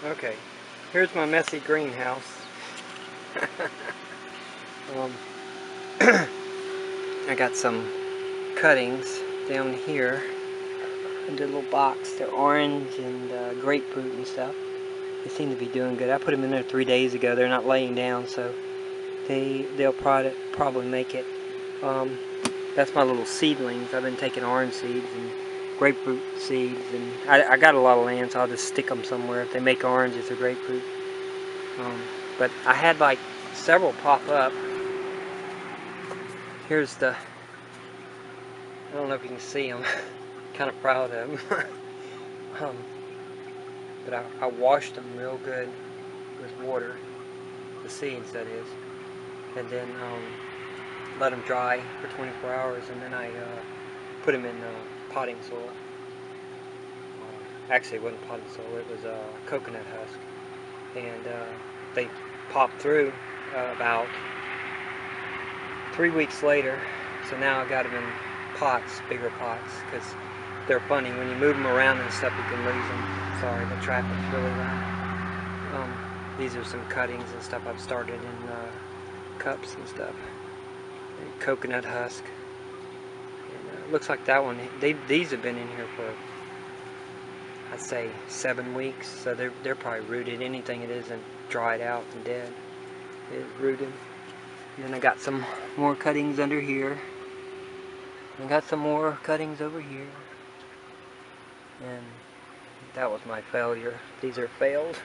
Okay, here's my messy greenhouse. um, I got some cuttings down here in the little box. They're orange and grapefruit and stuff. They seem to be doing good. I put them in there 3 days ago. They're not laying down, so they'll probably make it. That's my little seedlings. I've been taking orange seeds and grapefruit seeds, and I got a lot of land, so I'll just stick them somewhere. If they make oranges or grapefruit. But I had like several pop up. Here's the, I don't know if you can see them. Kind of proud of them. But I washed them real good with water, the seeds that is, and then let them dry for 24 hours, and then I put them in potting soil. Actually, it wasn't potting soil, it was coconut husk, and they popped through about 3 weeks later. So now I got them in pots, bigger pots, because they're funny. When you move them around and stuff, you can lose them. Sorry, the traffic's really loud. These are some cuttings and stuff I've started in cups and stuff. And coconut husk. And, looks like that one. These have been in here for, I'd say, 7 weeks. So they're probably rooted. Anything that isn't dried out and dead is rooted. And then I got some more cuttings under here. I got some more cuttings over here. And that was my failure. These are failed.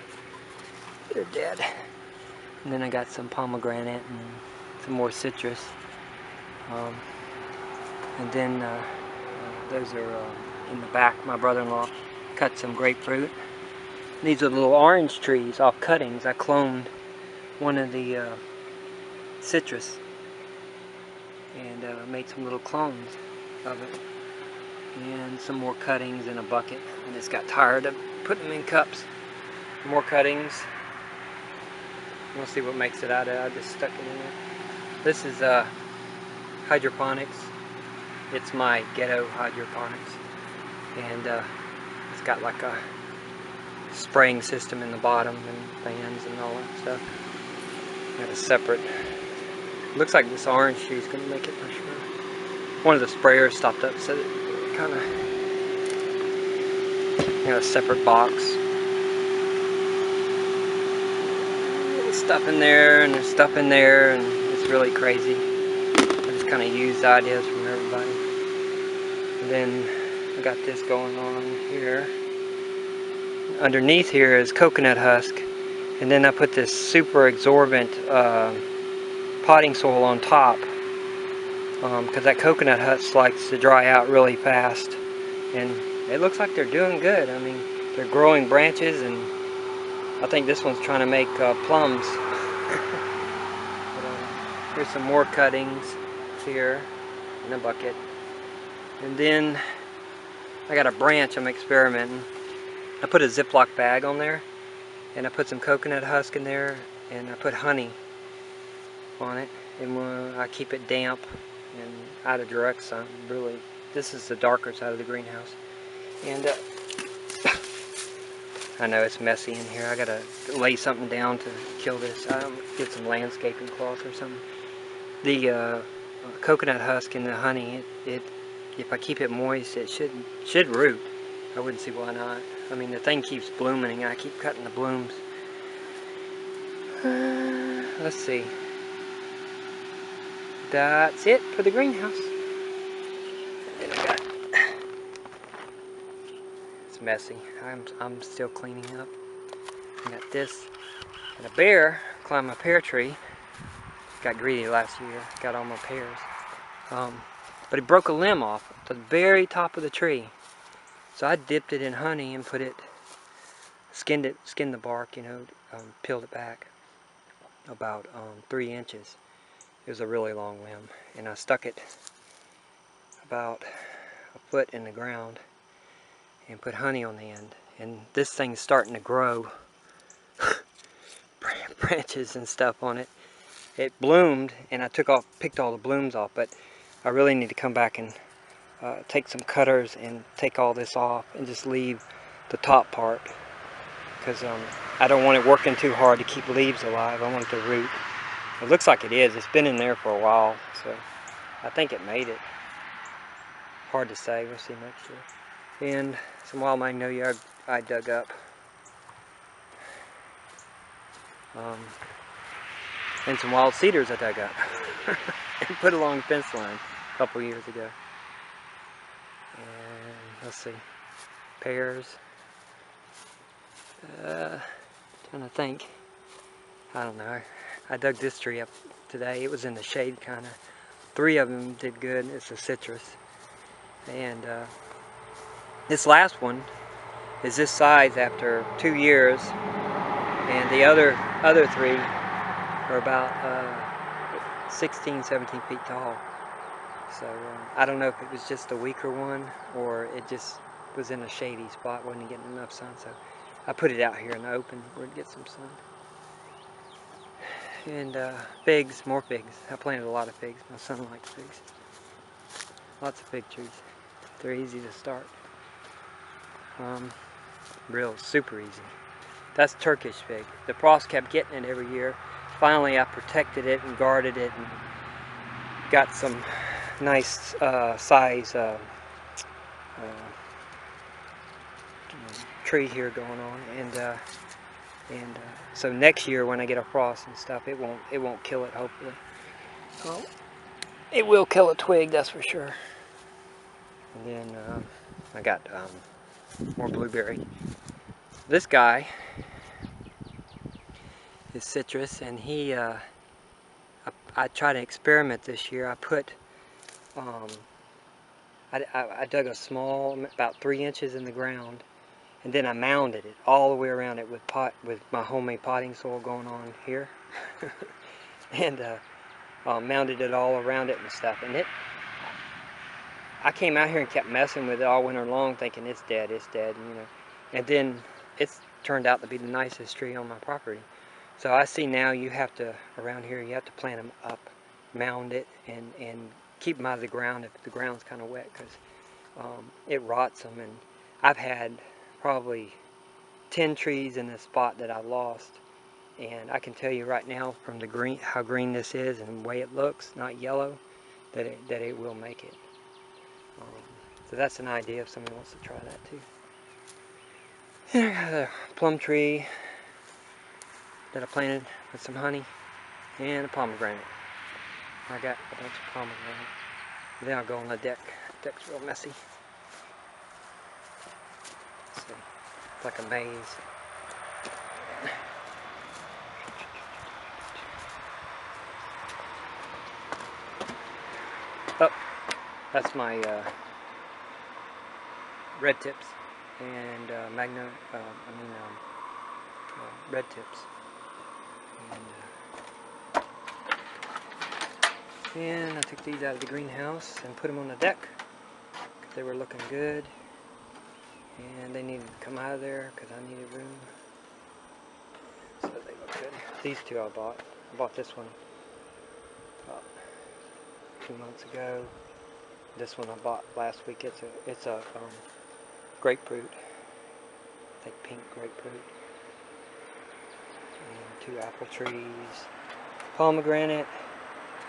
They're dead. And then I got some pomegranate and some more citrus. And then those are in the back. My brother-in-law cut some grapefruit. These are little orange trees off cuttings. I cloned one of the citrus and made some little clones of it. And some more cuttings in a bucket. I just got tired of putting them in cups. More cuttings. We'll see what makes it out of it. I just stuck it in there. This is hydroponics. It's my ghetto hydroponics. And it's got like a spraying system in the bottom and fans and all that stuff. Got a separate. Looks like this orange tree is going to make it for sure. One of the sprayers stopped up, so it kind of, a separate box. There's stuff in there, and there's stuff in there, and it's really crazy. I just kind of used ideas from everybody. And then I got this going on here. Underneath here is coconut husk, and then I put this super absorbent potting soil on top, because that coconut husk likes to dry out really fast, and it looks like they're doing good. I mean, they're growing branches, and I think this one's trying to make plums. But, here's some more cuttings here in a bucket, and then I got a branch I'm experimenting. I put a Ziploc bag on there, and I put some coconut husk in there, and I put honey on it, and I keep it damp and out of direct sun. Really, this is the darker side of the greenhouse. And I know it's messy in here. I gotta lay something down to kill this. Get some landscaping cloth or something. The coconut husk and the honey, if I keep it moist, it should root. I wouldn't see why not. I mean, the thing keeps blooming, and I keep cutting the blooms. Let's see. That's it for the greenhouse. And I got, it's messy. I'm still cleaning up. I got this. And a bear climbed my pear tree. Got greedy last year. Got all my pears. But he broke a limb off at the very top of the tree. So I dipped it in honey and put it, skinned the bark, peeled it back about 3 inches. It was a really long limb, and I stuck it about a foot in the ground and put honey on the end. And this thing's starting to grow branches and stuff on it. It bloomed, and I picked all the blooms off, but I really need to come back and take some cutters and take all this off and just leave the top part. because I don't want it working too hard to keep leaves alive. I want it to root. It looks like it is. It's been in there for a while, so I think it made it. Hard to say. We'll see next year. And some wild magnolia I dug up. And some wild cedars I dug up and put along the fence line a couple years ago. And let's see, pears. Trying to think. I don't know. I dug this tree up today. It was in the shade kind of. 3 of them did good. It's a citrus. And this last one is this size after 2 years. And the other 3 are about 16, 17 feet tall. So I don't know if it was just a weaker one or it just was in a shady spot, wasn't getting enough sun. So I put it out here in the open where it gets some sun. And figs, more figs. I planted a lot of figs. My son likes figs. Lots of fig trees. They're easy to start. Real super easy. That's Turkish fig. The frost kept getting it every year. Finally I protected it and guarded it and got some nice size tree here going on, and so next year when I get a frost and stuff, it won't kill it, hopefully. Well, it will kill a twig, that's for sure. And then I got more blueberry. This guy is citrus, and he I tried to experiment this year. I put I dug a small, about 3 inches in the ground, and then I mounded it all the way around it with my homemade potting soil going on here, and mounded it all around it and stuff. And I came out here and kept messing with it all winter long, thinking it's dead, you know. And then it's turned out to be the nicest tree on my property. So I see now you have to, around here, you have to plant them up, mound it, and keep them out of the ground if the ground's kind of wet, because it rots them. And I've had probably 10 trees in this spot that I lost, and I can tell you right now from the green, how green this is and the way it looks, not yellow, that it will make it. So that's an idea if somebody wants to try that too. And I got a plum tree that I planted with some honey and a pomegranate. I got a bunch of pomegranate. Then I'll go on the deck. The deck's real messy. So it's like a maze. Oh, that's my red tips and red tips. And I took these out of the greenhouse and put them on the deck because they were looking good, and they needed to come out of there because I needed room. So they look good. These 2 I bought. I bought this one about 2 months ago. This one I bought last week. It's a grapefruit. I think pink grapefruit. And 2 apple trees. Pomegranate.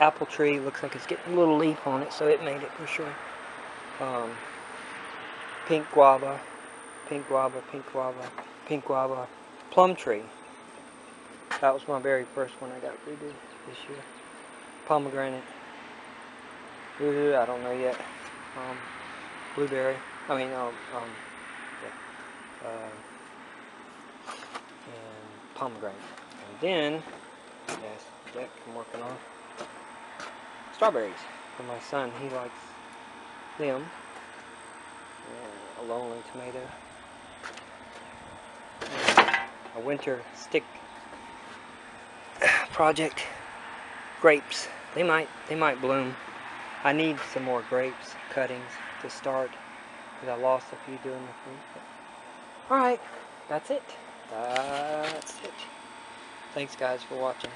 Apple tree looks like it's getting a little leaf on it, so it made it for sure. Pink guava, pink guava, pink guava, pink guava. Plum tree. That was my very first one I got redid this year. Pomegranate. Ooh, I don't know yet. Blueberry. I mean, yeah. And pomegranate. And then, yes, deck I'm working on. Strawberries for my son. He likes them. And a lonely tomato. And a winter stick project. Grapes. They might bloom. I need some more grapes cuttings to start because I lost a few doing the fruit. Alright, that's it. Thanks guys for watching.